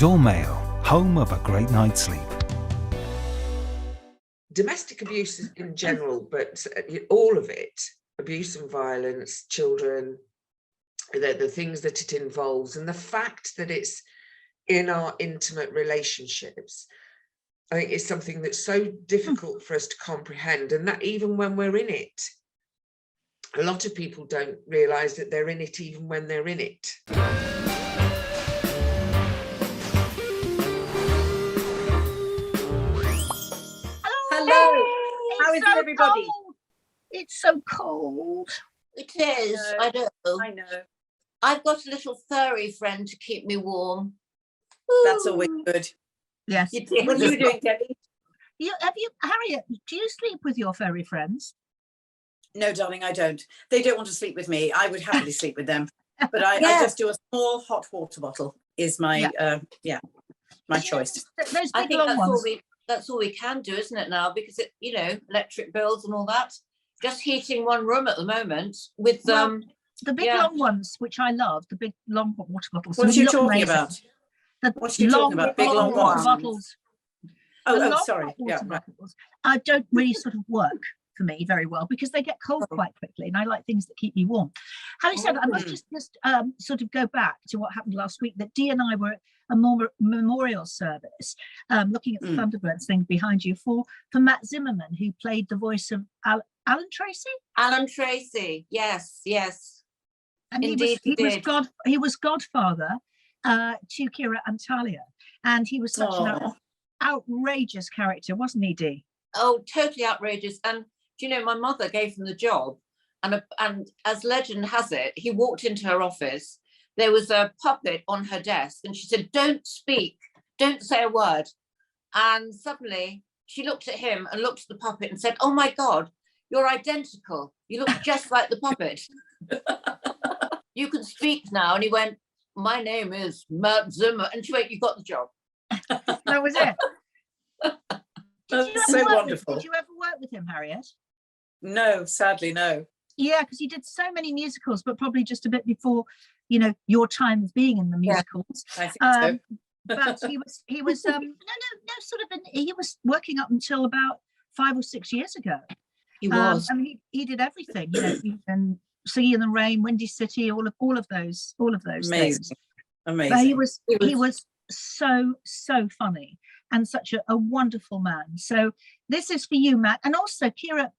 Dormail, home of a great night's sleep. Domestic abuse in general, but all of it, abuse and violence, children, the things that it involves, and the fact that it's in our intimate relationships, I think is something that's so difficult for us to comprehend, and that even when we're in it, a lot of people don't realise that they're in it even when they're in it. Hello. How is everybody? Cold. It's so cold. It is. I know. I know. I've got a little furry friend to keep me warm. That's always good. Yes. What are you doing, Debbie? Harriet, do you sleep with your furry friends? No, darling, I don't. They don't want to sleep with me. I would happily sleep with them. But I just do a small hot water bottle is my my choice. Those I big think long ones. that's all we can do, isn't it now? Because it, electric bills and all that. Just heating one room at the moment with the big long ones, which I love, the big long water bottles. What are you talking amazing. about? The What are you talking about? Big long water ones? bottles. Sorry. Yeah, right. Bottles don't really sort of work for me very well because they get cold quite quickly, and I like things that keep me warm. Having said that, I must just sort of go back to what happened last week. That Dee and I were at a memorial service, looking at the Thunderbirds thing behind you for Matt Zimmerman, who played the voice of Alan Tracy. Alan Tracy, yes. And indeed, he was godfather to Kira and Talia, and he was such an outrageous character, wasn't he, Dee? Oh, totally outrageous. And my mother gave him the job, and as legend has it, he walked into her office. There was a puppet on her desk, and she said, "Don't speak, don't say a word." And suddenly she looked at him and looked at the puppet and said, "Oh my God, you're identical. You look just like the puppet. You can speak now." And he went, "My name is Matt Zimmer." And she went, "You got the job." That was it. That's so wonderful. Did you ever work with him, Harriet? No, sadly, no. Yeah, because he did so many musicals, but probably just a bit before, your time of being in the musicals. I think so. But he was he was working up until about 5 or 6 years ago. He was. I mean, he did everything, and Singing in the Rain, Windy City, all of those Amazing. things. Amazing. But he was so funny and such a wonderful man. So this is for you, Matt, and also Kira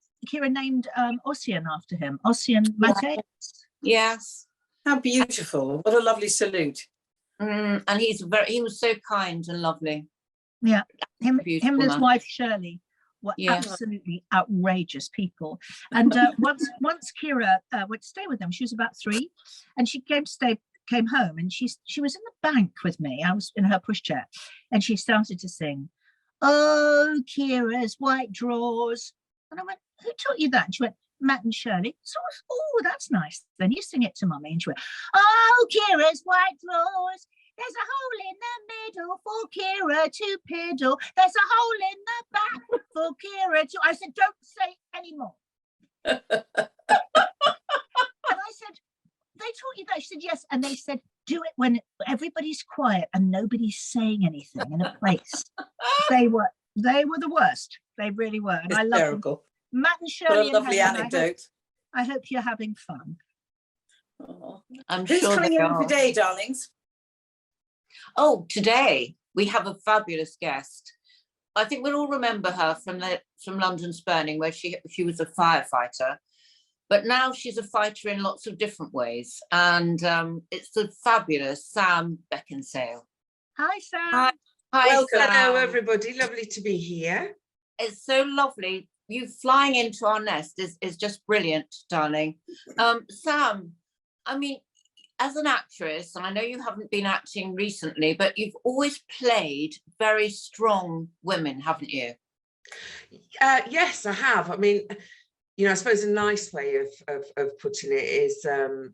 named Ossian after him, Ossian Mateus. Yes. How beautiful! What a lovely salute. And he was so kind and lovely. Yeah, him and his man. wife Shirley were absolutely outrageous people. And once Kira went to stay with them, she was about 3, and she came home, and she was in the bank with me. I was in her pushchair, and she started to sing, "Oh, Kira's white drawers." And I went, "Who taught you that?" And she went, "Matt and Shirley." So I was, "Oh, that's nice. Then you sing it to Mummy." And she went, "Oh, Kira's white drawers. There's a hole in the middle for Kira to piddle. There's a hole in the back for Kira to..." I said, "Don't say any more." And I said, "They taught you that?" She said, "Yes." And they said, "Do it when everybody's quiet and nobody's saying anything in a place." They were the worst. They really were. And I love them. Matt and Shirley. What a lovely anecdote. I hope you're having fun. Oh. I'm Who's sure coming they in are. today, darlings? Oh, today we have a fabulous guest. I think we'll all remember her from London's Burning, where she was a firefighter, but now she's a fighter in lots of different ways. And it's the fabulous Sam Beckinsale. Hi, Sam. Hi, Welcome. Sam. Hello, everybody. Lovely to be here. It's so lovely. You flying into our nest is just brilliant, darling. Sam, I mean, as an actress, and I know you haven't been acting recently, but you've always played very strong women, haven't you? Yes, I have. I mean, I suppose a nice way of putting it is, so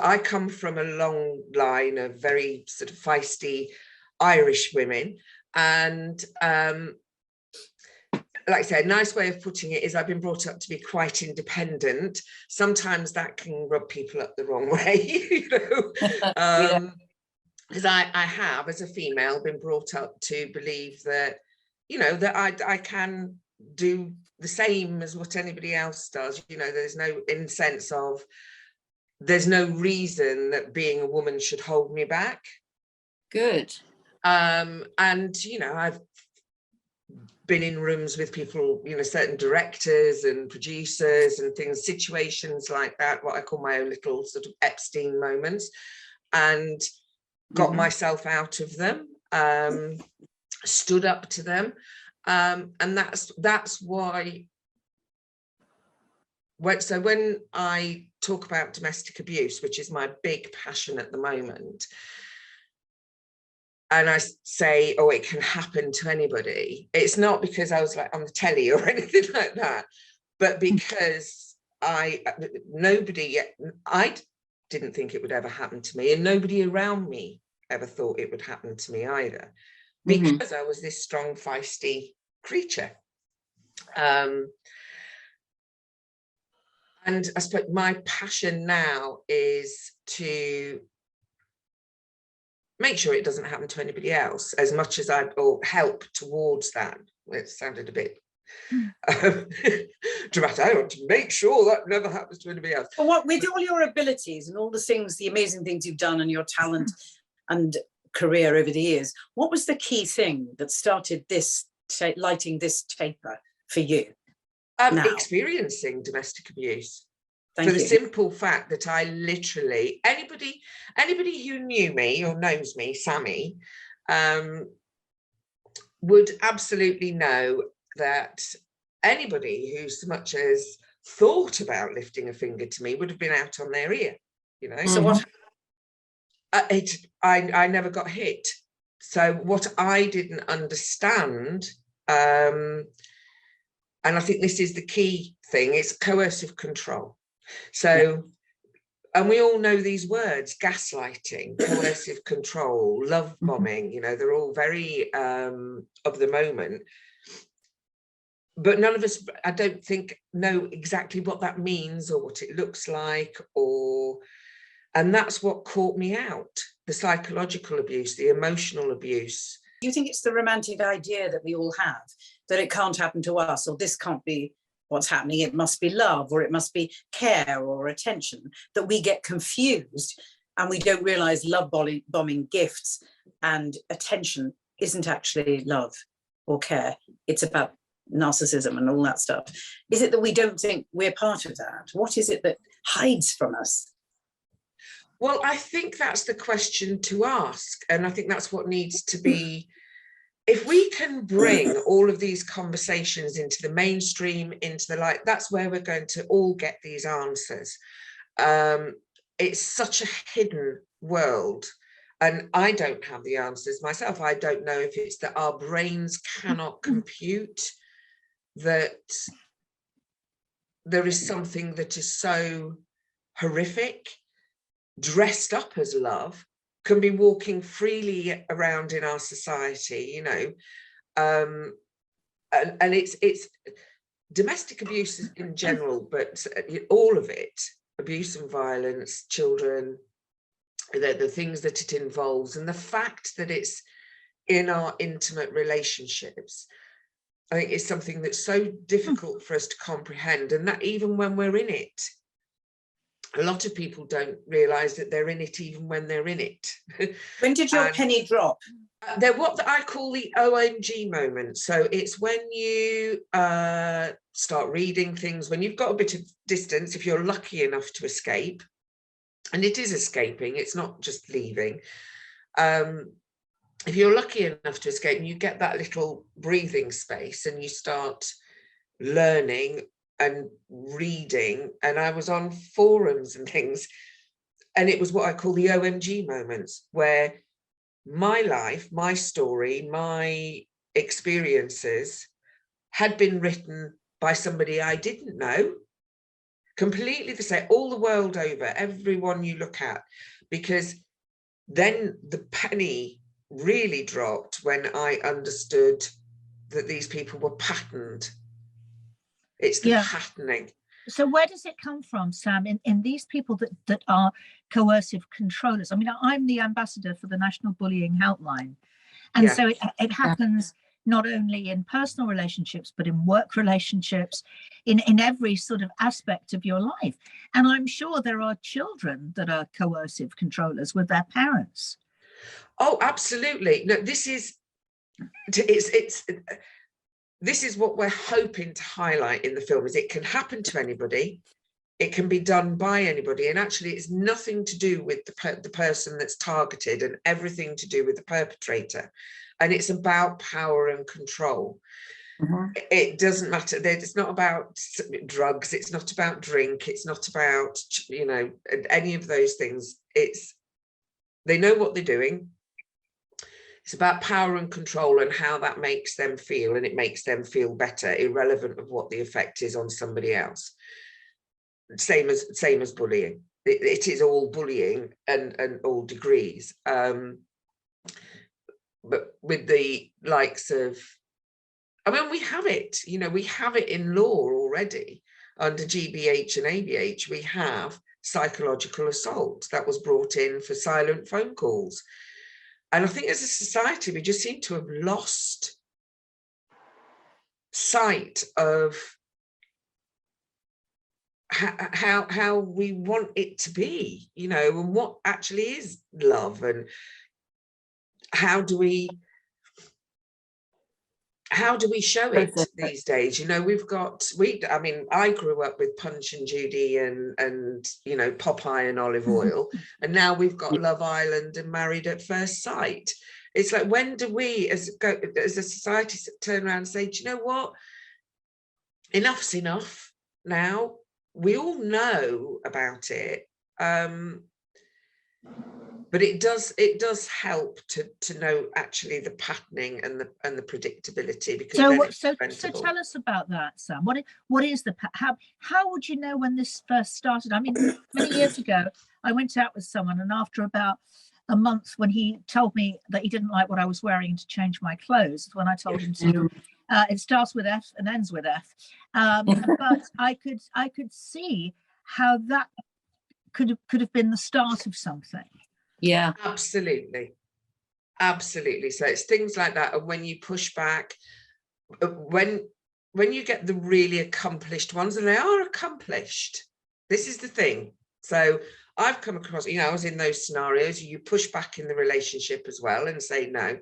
I come from a long line of very sort of feisty Irish women, and like I said, a nice way of putting it is I've been brought up to be quite independent. Sometimes that can rub people up the wrong way, because I have, as a female, been brought up to believe that, you know, that I can do the same as what anybody else does. You know, there's no, in sense of, there's no reason that being a woman should hold me back. Good. And, you know, I've been in rooms with people, you know, certain directors and producers and things, situations like that, what I call my own little sort of Epstein moments, and got myself out of them, stood up to them. And that's why, when I talk about domestic abuse, which is my big passion at the moment, and I say, oh, it can happen to anybody, it's not because I was like on the telly or anything like that, but because I didn't think it would ever happen to me, and nobody around me ever thought it would happen to me either, because I was this strong, feisty creature. And I suppose my passion now is to make sure it doesn't happen to anybody else, as much as or help towards that. It sounded a bit dramatic. I want to make sure that never happens to anybody else. But what, with all your abilities and all the things, the amazing things you've done, and your talent and career over the years, what was the key thing that started this, lighting this taper for you? Experiencing domestic abuse. For the simple fact that I literally, anybody who knew me or knows me, Sammy, would absolutely know that anybody who so much as thought about lifting a finger to me would have been out on their ear, you know. So what? I never got hit. So what I didn't understand, and I think this is the key thing, it's coercive control. So, and we all know these words: gaslighting, coercive control, love bombing, you know, they're all very of the moment. But none of us, I don't think, know exactly what that means or what it looks like, and that's what caught me out: the psychological abuse, the emotional abuse. Do you think it's the romantic idea that we all have, that it can't happen to us, or this can't be what's happening, it must be love, or it must be care or attention, that we get confused and we don't realize love bombing, gifts and attention isn't actually love or care? It's about narcissism and all that stuff. Is it that we don't think we're part of that? What is it that hides from us? Well, I think that's the question to ask, and I think that's what needs to be. If we can bring all of these conversations into the mainstream, into the light, that's where we're going to all get these answers. It's such a hidden world, and I don't have the answers myself. I don't know if it's that our brains cannot compute that there is something that is so horrific, dressed up as love, can be walking freely around in our society, you know. And it's domestic abuse in general, but all of it, abuse and violence, children, the things that it involves, and the fact that it's in our intimate relationships, I think is something that's so difficult for us to comprehend, and that even when we're in it, a lot of people don't realise that they're in it even when they're in it. When did your penny drop? They're what I call the OMG moment. So it's when you start reading things, when you've got a bit of distance, if you're lucky enough to escape, and it is escaping, it's not just leaving. If you're lucky enough to escape, and you get that little breathing space and you start learning and reading, and I was on forums and things, and it was what I call the OMG moments, where my life, my story, my experiences had been written by somebody I didn't know, completely the same, all the world over, everyone you look at, because then the penny really dropped when I understood that these people were patterned. It's the patterning. So where does it come from, Sam, in these people that are coercive controllers? I mean, I'm the ambassador for the National Bullying Helpline. And Yeah. so it happens not only in personal relationships, but in work relationships, in every sort of aspect of your life. And I'm sure there are children that are coercive controllers with their parents. Oh, absolutely. No, this is what we're hoping to highlight in the film, is it can happen to anybody. It can be done by anybody, and actually it's nothing to do with the person that's targeted and everything to do with the perpetrator. And it's about power and control. It doesn't matter. It's not about drugs. It's not about drink. It's not about, you know, any of those things. They know what they're doing. It's about power and control and how that makes them feel, and it makes them feel better, irrelevant of what the effect is on somebody else. Same as bullying. It is all bullying and all degrees. But with the likes of, I mean, we have it, you know, we have it in law already under GBH and ABH. We have psychological assault that was brought in for silent phone calls. And I think as a society, we just seem to have lost sight of how we want it to be, you know, and what actually is love, and how do we show it these days? You know, I mean, I grew up with Punch and Judy and you know, Popeye and Olive Oil, and now we've got Love Island and Married at First Sight. It's like, when do we as a society turn around and say, do you know what, enough's enough now? We all know about it, but it does help to know actually the patterning and the predictability, because so tell us about that, Sam. What is how would you know when this first started? I mean, many years ago I went out with someone, and after about a month, when he told me that he didn't like what I was wearing to change my clothes, when I told him to, it starts with F and ends with F, but I could see how that could have been the start of something. Yeah, absolutely. So it's things like that. And when you push back, when you get the really accomplished ones, and they are accomplished, this is the thing. So I've come across, you know, I was in those scenarios, you push back in the relationship as well and say no.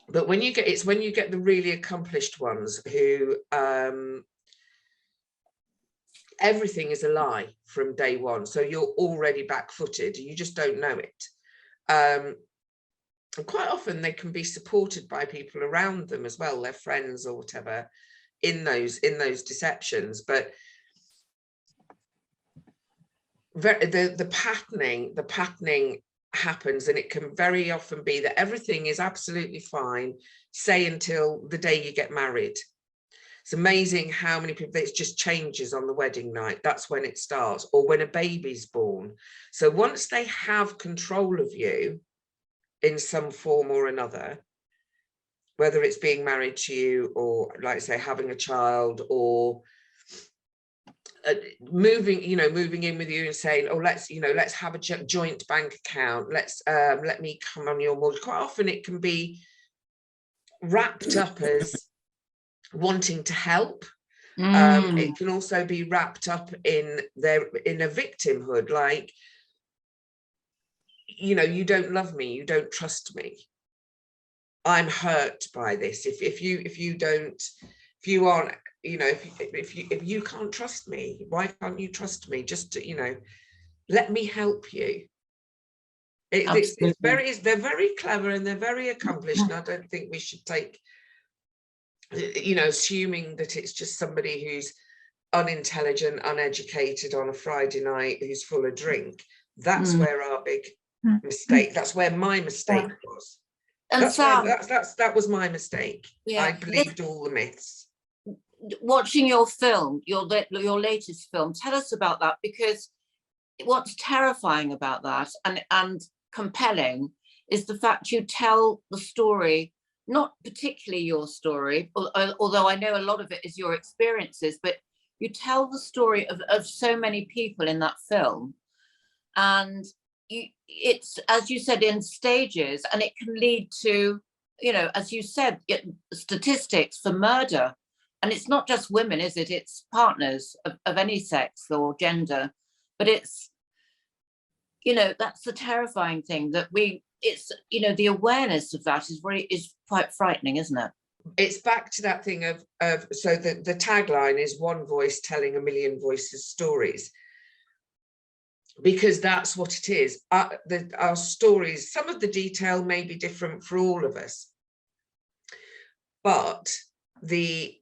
But when you get the really accomplished ones who everything is a lie from day one, so you're already back-footed, you just don't know it. And quite often they can be supported by people around them as well, their friends or whatever, in those deceptions. But the patterning happens, and it can very often be that everything is absolutely fine, say until the day you get married. It's amazing how many people, it just changes on the wedding night. That's when it starts, or when a baby's born. So once they have control of you in some form or another, whether it's being married to you, or like I say, having a child, or moving in with you and saying, oh, let's have a joint bank account, let me come on your mortgage. Quite often it can be wrapped up as wanting to help. It can also be wrapped up in a victimhood, like, you know, you don't love me, you don't trust me, I'm hurt by this. If you aren't, you know, if you can't trust me, why can't you trust me? Just to, you know, let me help you. They're very clever and they're very accomplished, and I don't think we should take, you know, assuming that it's just somebody who's unintelligent, uneducated on a Friday night who's full of drink. That's where our big mistake, that's where my mistake was. And that was my mistake. Yeah. I believed all the myths. Watching your film, your latest film, tell us about that, because what's terrifying about that and compelling is the fact you tell the story, not particularly your story, although I know a lot of it is your experiences, but you tell the story of so many people in that film, and it's, as you said, in stages, and it can lead to, you know, as you said, statistics for murder. And it's not just women, is it? It's partners of any sex or gender. But it's, you know, that's the terrifying thing, that it's, you know, the awareness of that is quite frightening, isn't it? It's back to that thing of so the tagline is one voice telling a million voices stories, because that's what it is. Our stories, some of the detail may be different for all of us, but the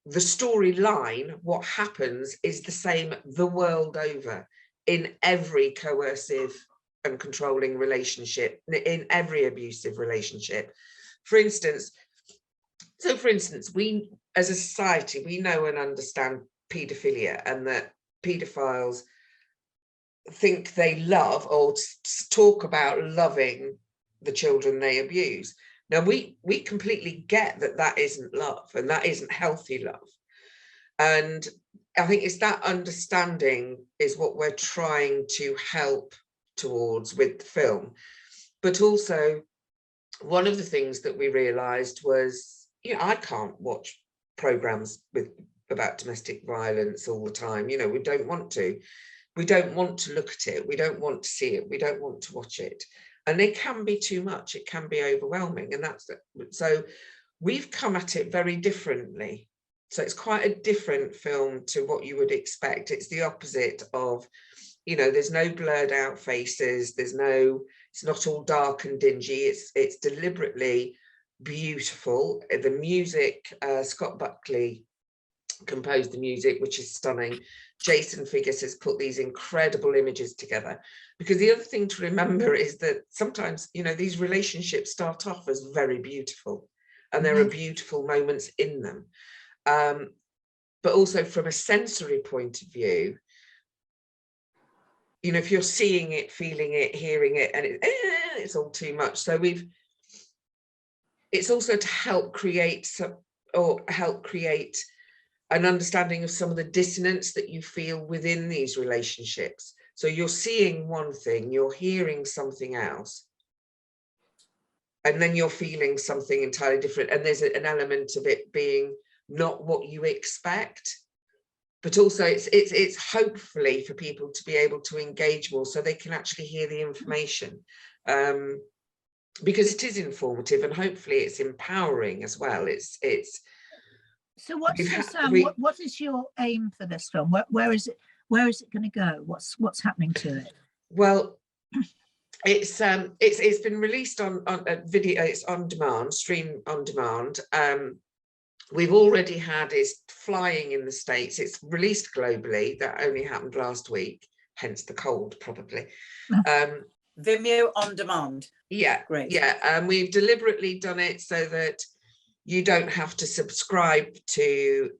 storyline, what happens, is the same the world over in every coercive and controlling relationship, in every abusive relationship. For instance, we as a society, we know and understand paedophilia, and that paedophiles think they love or talk about loving the children they abuse. Now, we completely get that that isn't love, and that isn't healthy love. And I think it's that understanding is what we're trying to help towards with the film. But also, one of the things that we realized was, you know, I can't watch programs about domestic violence all the time. You know, we don't want to look at it, we don't want to see it, we don't want to watch it, and it can be too much, it can be overwhelming. And that's so we've come at it very differently. So it's quite a different film to what you would expect. It's the opposite of, you know, there's no blurred out faces, it's not all dark and dingy, it's deliberately beautiful. The music, Scott Buckley composed the music, which is stunning. Jason Figgis has put these incredible images together, because the other thing to remember is that sometimes, you know, these relationships start off as very beautiful, and there are beautiful moments in them, but also from a sensory point of view, you know, if you're seeing it, feeling it, hearing it, and it's all too much. So it's also to help create an understanding of some of the dissonance that you feel within these relationships. So you're seeing one thing, you're hearing something else, and then you're feeling something entirely different. And there's an element of it being not what you expect, but also it's hopefully for people to be able to engage more so they can actually hear the information, because it is informative, and hopefully it's empowering as well. So what is your aim for this film? Where is it going to go? What's happening to it? Well, it's been released on a video. It's on demand, stream on demand. We've already had it flying in the States. It's released globally. That only happened last week, hence the cold, probably. Vimeo on demand. Yeah, great. Yeah, we've deliberately done it so that you don't have to subscribe to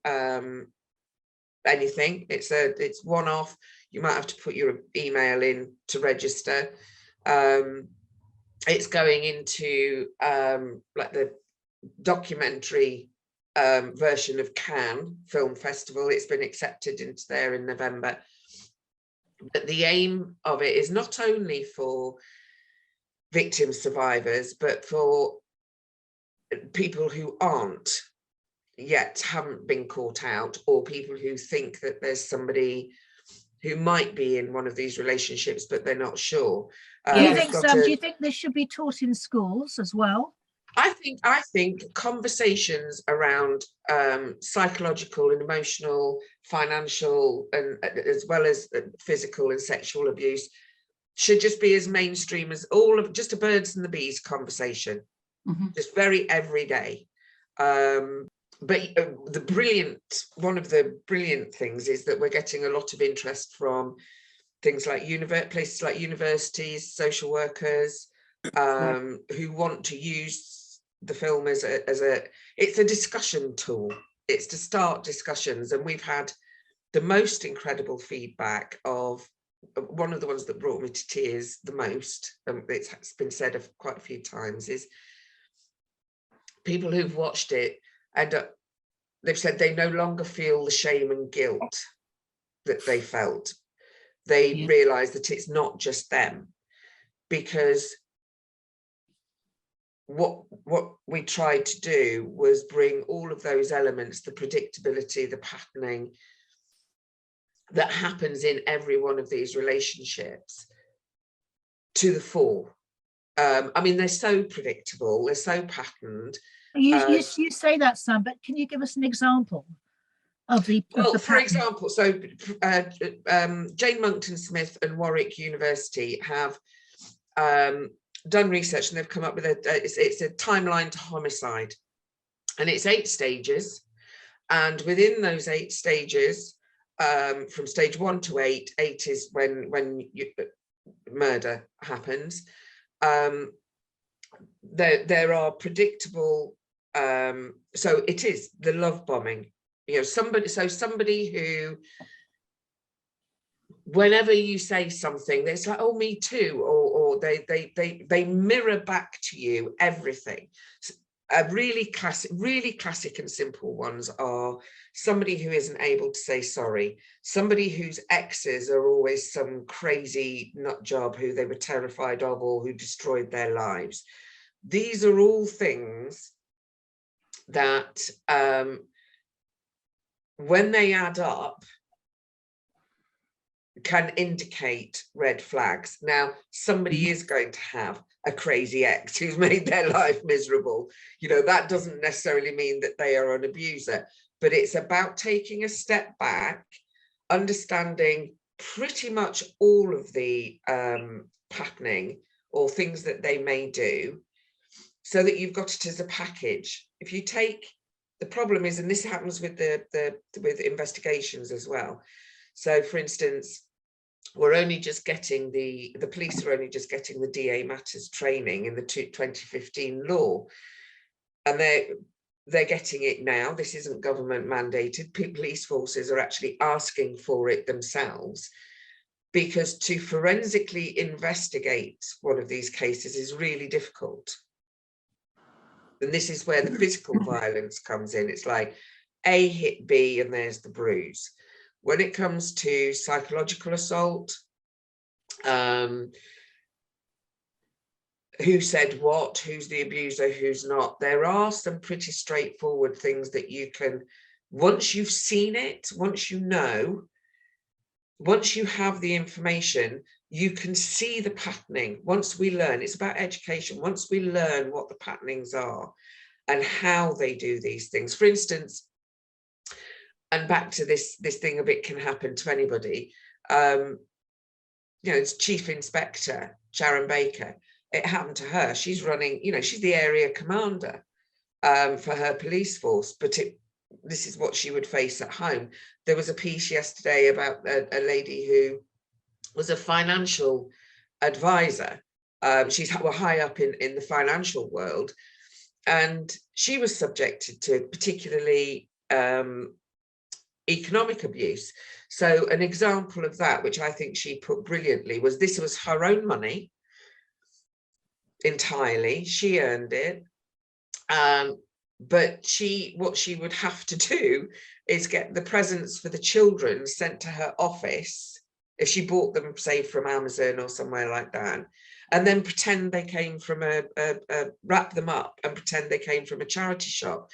anything. It's one-off. You might have to put your email in to register. It's going into like the documentary version of Cannes Film Festival. It's been accepted into there in November. But the aim of it is not only for victim survivors, but for people who haven't been caught out, or people who think that there's somebody who might be in one of these relationships but they're not sure. Do you think this should be taught in schools as well? I think conversations around psychological and emotional, financial, and as well as physical and sexual abuse should just be as mainstream as just a birds and the bees conversation, just very everyday. But one of the brilliant things is that we're getting a lot of interest from things like places like universities, social workers, who want to use the film it's a discussion tool. It's to start discussions, and we've had the most incredible feedback. Of one of the ones that brought me to tears the most, it's been said quite a few times, is people who've watched it end up they've said they no longer feel the shame and guilt that they felt. They realise that it's not just them, because what we tried to do was bring all of those elements, the predictability, the patterning that happens in every one of these relationships, to the fore. I mean, they're so predictable, they're so patterned. You say that, Sam, but can you give us an example of the for example, so Jane Monckton Smith and Warwick University have done research, and they've come up with it's a timeline to homicide, and it's 8 stages, and within those 8 stages, from stage 1 to 8 is when murder happens. There are predictable, so it is the love bombing, you know, somebody who, whenever you say something, it's like, oh, me too, or they mirror back to you everything. Really classic and simple ones are somebody who isn't able to say sorry, somebody whose exes are always some crazy nut job who they were terrified of or who destroyed their lives. These are all things that when they add up can indicate red flags. Now, somebody is going to have a crazy ex who's made their life miserable. You know, that doesn't necessarily mean that they are an abuser, but it's about taking a step back, understanding pretty much all of the patterning or things that they may do, so that you've got it as a package. If you take, the problem is, and this happens with with investigations as well. So, for instance, we're only just getting the police are only just getting the DA matters training in the 2015 law, and they're getting it now. This isn't government mandated. Police forces are actually asking for it themselves, because to forensically investigate one of these cases is really difficult. And this is where the physical violence comes in. It's like A hit B and there's the bruise. When it comes to psychological assault, who said what, who's the abuser, who's not, there are some pretty straightforward things that you can, once you've seen it, once you know, once you have the information, you can see the patterning. Once we learn, it's about education, once we learn what the patternings are and how they do these things. For instance, and back to this thing of it can happen to anybody, you know, it's Chief Inspector Sharon Baker. It happened to her. She's running, you know, she's the area commander for her police force, but this is what she would face at home. There was a piece yesterday about a lady who was a financial advisor. She's high up in the financial world, and she was subjected to particularly economic abuse. So an example of that, which I think she put brilliantly, was this was her own money entirely. She earned it. But what she would have to do is get the presents for the children sent to her office if she bought them, say, from Amazon or somewhere like that, and then pretend they came from wrap them up and pretend they came from a charity shop.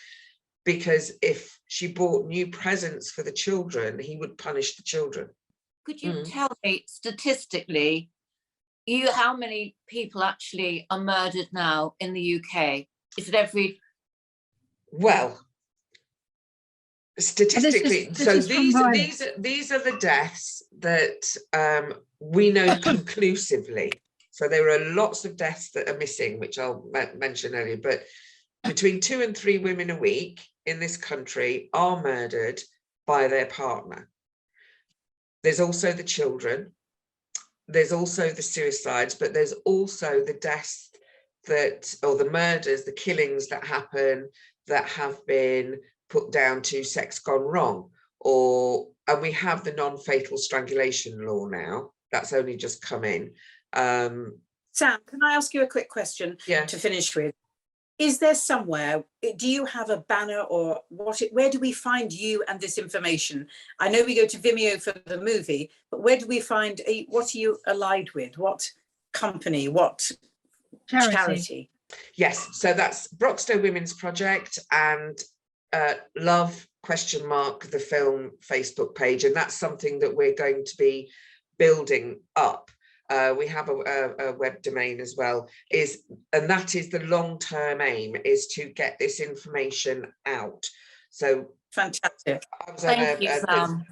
Because if she bought new presents for the children, he would punish the children. Could you tell me statistically, how many people actually are murdered now in the UK? Is it every? Well, statistically, these are the deaths that we know conclusively. So there are lots of deaths that are missing, which I'll mention earlier, but between 2 and 3 women a week in this country are murdered by their partner. There's also the children, there's also the suicides, but there's also the deaths or the murders, the killings that happen that have been put down to sex gone wrong, and we have the non-fatal strangulation law now. That's only just come in. Sam, can I ask you a quick question to finish with? is there somewhere, do you have a banner or where do we find you and this information? I know we go to Vimeo for the movie, but where do we find, what are you allied with? What company, what charity? Yes, so that's Broxtowe Women's Project and Love ? The film Facebook page, and that's something that we're going to be building up. We have a web domain as well, and that is the long-term aim, is to get this information out. So fantastic. Thank you, Sam.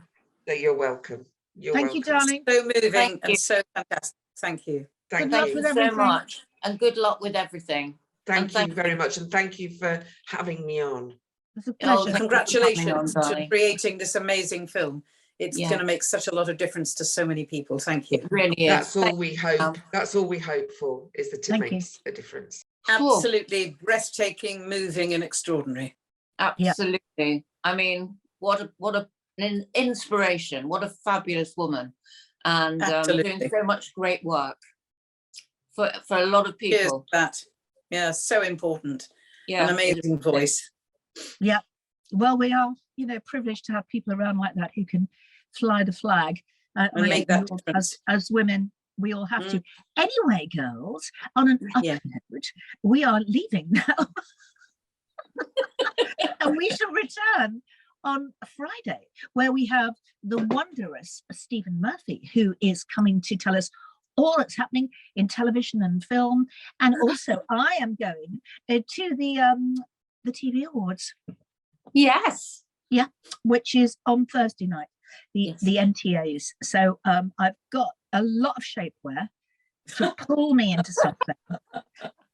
You're welcome. Thank you, darling. So moving and so fantastic. Thank you. Thank you so much, and good luck with everything. Thank you very much, and thank you for having me on. It's a pleasure. Congratulations to creating this amazing film. It's going to make such a lot of difference to so many people. Thank you. It really is. That's all we hope. That's all we hope for, is that it makes a difference. Absolutely breathtaking, moving, and extraordinary. Absolutely. Yeah. I mean, what an inspiration! What a fabulous woman, and doing so much great work for a lot of people. So important. Yeah, an amazing voice. Yeah. Well, we are, privileged to have people around like that who can fly the flag. And make that difference. As women, we all have to. Anyway, girls, on an up note, we are leaving now. And we shall return on Friday, where we have the wondrous Stephen Murphy, who is coming to tell us all that's happening in television and film. And also, I am going to the TV Awards. Yes. Yeah, which is on Thursday night, the NTAs. So I've got a lot of shapewear to pull me into something.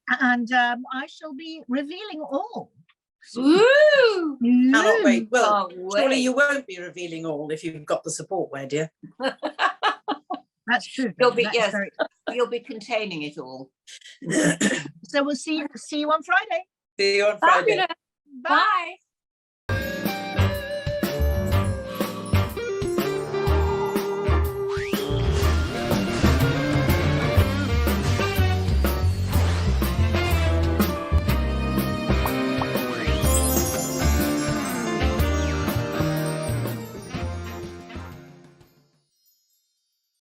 And I shall be revealing all. Woo! Cannot wait. Well, surely you won't be revealing all if you've got the support wear, dear. That's true. You'll be containing it all. So we'll see you on Friday. See you on Friday. Bye.